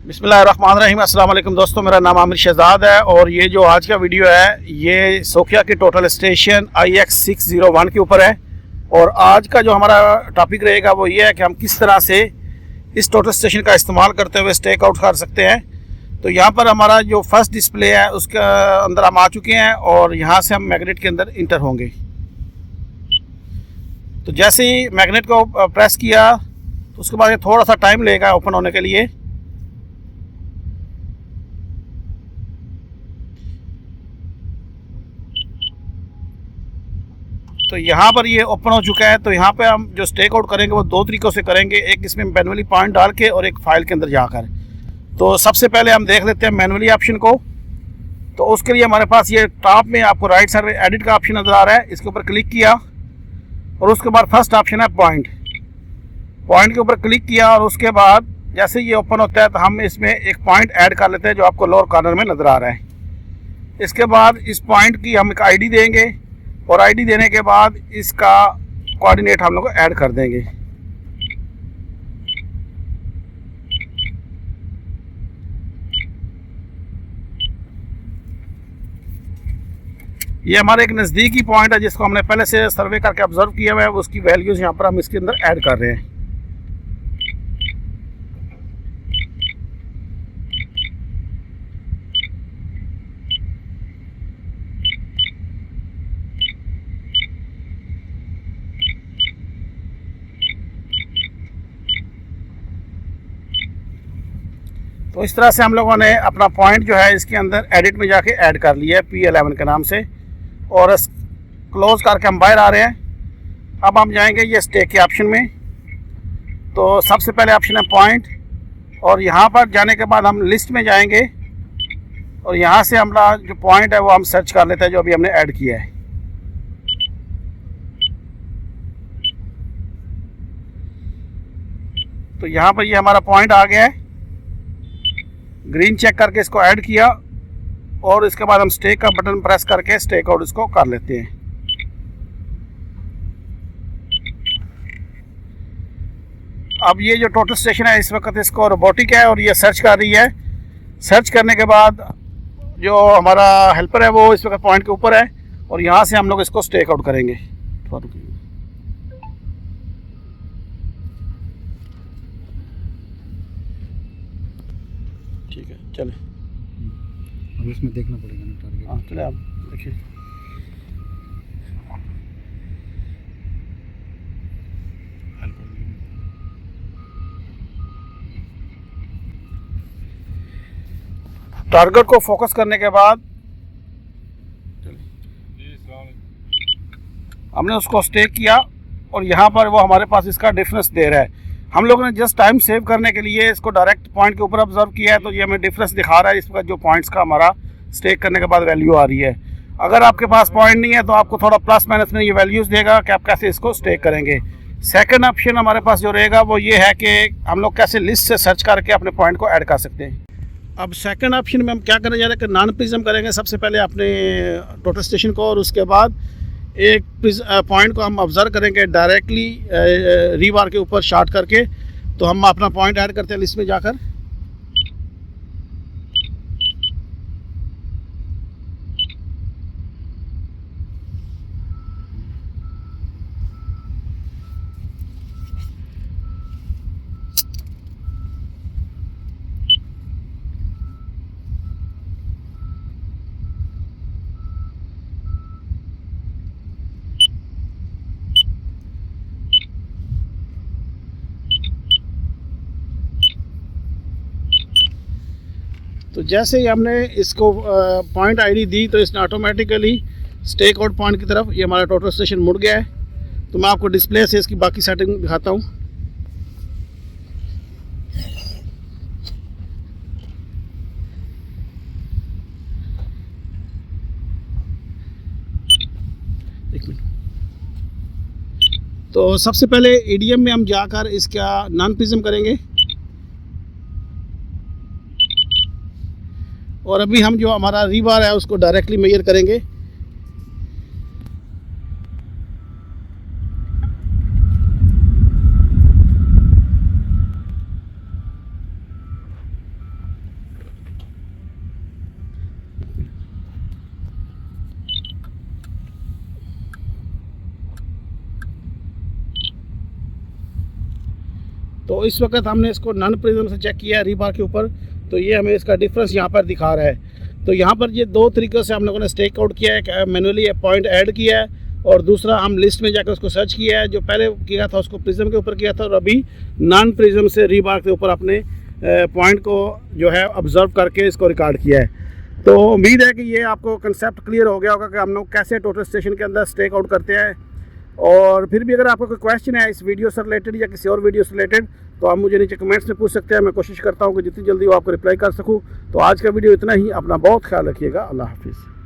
बिस्मिल्लाहिर्रहमानिर्रहीम। अस्सलाम वालेकुम दोस्तों, मेरा नाम आमिर शहजाद है और ये जो आज का वीडियो है ये सोखिया के टोटल स्टेशन IX601 के ऊपर है। और आज का जो हमारा टॉपिक रहेगा वो ये है कि हम किस तरह से इस टोटल स्टेशन का इस्तेमाल करते हुए स्टेक आउट कर सकते हैं। तो यहाँ पर हमारा जो फर्स्ट डिस्प्ले है उसके अंदर हम आ चुके हैं और यहाँ से हम मैग्नेट के अंदर इंटर होंगे। तो जैसे ही मैग्नेट को प्रेस किया तो उसके बाद ये थोड़ा सा टाइम लेगा ओपन होने के लिए। तो यहाँ पर ये ओपन हो चुका है। तो यहाँ पे हम जो स्टेक आउट करेंगे वो दो तरीक़ों से करेंगे, एक इसमें मैनुअली पॉइंट डाल के और एक फाइल के अंदर जाकर। तो सबसे पहले हम देख लेते हैं मैनुअली ऑप्शन को। तो उसके लिए हमारे पास ये टॉप में आपको राइट साइड में एडिट का ऑप्शन नज़र आ रहा है, इसके ऊपर क्लिक किया और उसके बाद फर्स्ट ऑप्शन है पॉइंट के ऊपर क्लिक किया और उसके बाद जैसे ये ओपन होता है तो हम इसमें एक पॉइंट ऐड कर लेते हैं जो आपको लोअर कॉर्नर में नज़र आ रहा है। इसके बाद इस पॉइंट की हम एक ID देंगे और ID देने के बाद इसका कोऑर्डिनेट हम लोग ऐड कर देंगे। ये हमारे एक नज़दीकी पॉइंट है जिसको हमने पहले से सर्वे करके ऑब्जर्व किया हुआ है, उसकी वैल्यूज़ यहाँ पर हम इसके अंदर ऐड कर रहे हैं। तो इस तरह से हम लोगों ने अपना पॉइंट जो है इसके अंदर एडिट में जाके ऐड कर लिया है P11 के नाम से और क्लोज करके हम बाहर आ रहे हैं। अब हम जाएंगे ये स्टेक के ऑप्शन में। तो सबसे पहले ऑप्शन है पॉइंट और यहाँ पर जाने के बाद हम लिस्ट में जाएंगे और यहाँ से हमारा जो पॉइंट है वो हम सर्च कर लेते हैं जो अभी हमने ऐड किया है। तो यहाँ पर ये हमारा पॉइंट आ गया है, ग्रीन चेक करके इसको ऐड किया और इसके बाद हम स्टेक का बटन प्रेस करके स्टेक आउट इसको कर लेते हैं। अब ये जो टोटल स्टेशन है इस वक्त इसको रोबोटिक है और ये सर्च कर रही है। सर्च करने के बाद जो हमारा हेल्पर है वो इस वक्त पॉइंट के ऊपर है और यहाँ से हम लोग इसको स्टेक आउट करेंगे। ठीक है, चले अब इसमें देखना पड़ेगा ना टारगेट। हाँ चले, आप देखिए। टारगेट को फोकस करने के बाद हमने उसको स्टेक किया और यहाँ पर वो हमारे पास इसका डिफरेंस दे रहा है। हम लोगों ने जस्ट टाइम सेव करने के लिए इसको डायरेक्ट पॉइंट के ऊपर ऑब्जर्व किया है तो ये हमें डिफरेंस दिखा रहा है इसका जो पॉइंट्स का हमारा स्टेक करने के बाद वैल्यू आ रही है। अगर आपके पास पॉइंट नहीं है तो आपको थोड़ा प्लस माइनस में ये वैल्यूज़ देगा कि आप कैसे इसको स्टेक करेंगे। सेकंड ऑप्शन हमारे पास जो रहेगा वो ये है कि हम लोग कैसे लिस्ट से सर्च करके अपने पॉइंट को ऐड कर सकते हैं। अब सेकंड ऑप्शन में हम क्या करने जा रहे हैं कि नॉन प्रिज्म करेंगे सबसे पहले अपने टोटल स्टेशन को और उसके बाद एक पॉइंट को हम ऑब्जर्व करेंगे डायरेक्टली रीबार के ऊपर शॉर्ट करके। तो हम अपना पॉइंट ऐड करते हैं लिस्ट में जाकर। तो जैसे ही हमने इसको पॉइंट ID दी तो इसने ऑटोमेटिकली स्टेक आउट पॉइंट की तरफ ये हमारा टोटल स्टेशन मुड़ गया है। तो मैं आपको डिस्प्ले से इसकी बाकी सेटिंग दिखाता हूँ। एक मिनट। तो सबसे पहले EDM में हम जाकर इसका नॉन प्रिज्म करेंगे और अभी हम जो हमारा रीबार है उसको डायरेक्टली मेजर करेंगे। तो इस वक्त हमने इसको नॉन प्रिज्म से चेक किया है रीबार के ऊपर, तो ये हमें इसका डिफरेंस यहाँ पर दिखा रहा है। तो यहाँ पर ये दो तरीक़ों से हम लोगों ने स्टेक आउट किया है, मैनुअली पॉइंट ऐड किया है और दूसरा हम लिस्ट में जाकर उसको सर्च किया है। जो पहले किया था उसको प्रिज्म के ऊपर किया था और अभी नॉन प्रिज्म से रीबार के ऊपर अपने पॉइंट को जो है ऑब्जर्व करके इसको रिकॉर्ड किया है। तो उम्मीद है कि ये आपको कंसेप्ट क्लियर हो गया होगा कि हम लोग कैसे टोटल स्टेशन के अंदर स्टेक आउट करते हैं। और फिर भी अगर आपको कोई क्वेश्चन है इस वीडियो से रिलेटेड या किसी और वीडियो से रिलेटेड तो आप मुझे नीचे कमेंट्स में पूछ सकते हैं। मैं कोशिश करता हूँ कि जितनी जल्दी वो आपको रिप्लाई कर सकूँ। तो आज का वीडियो इतना ही। अपना बहुत ख्याल रखिएगा। अल्लाह हाफिज़।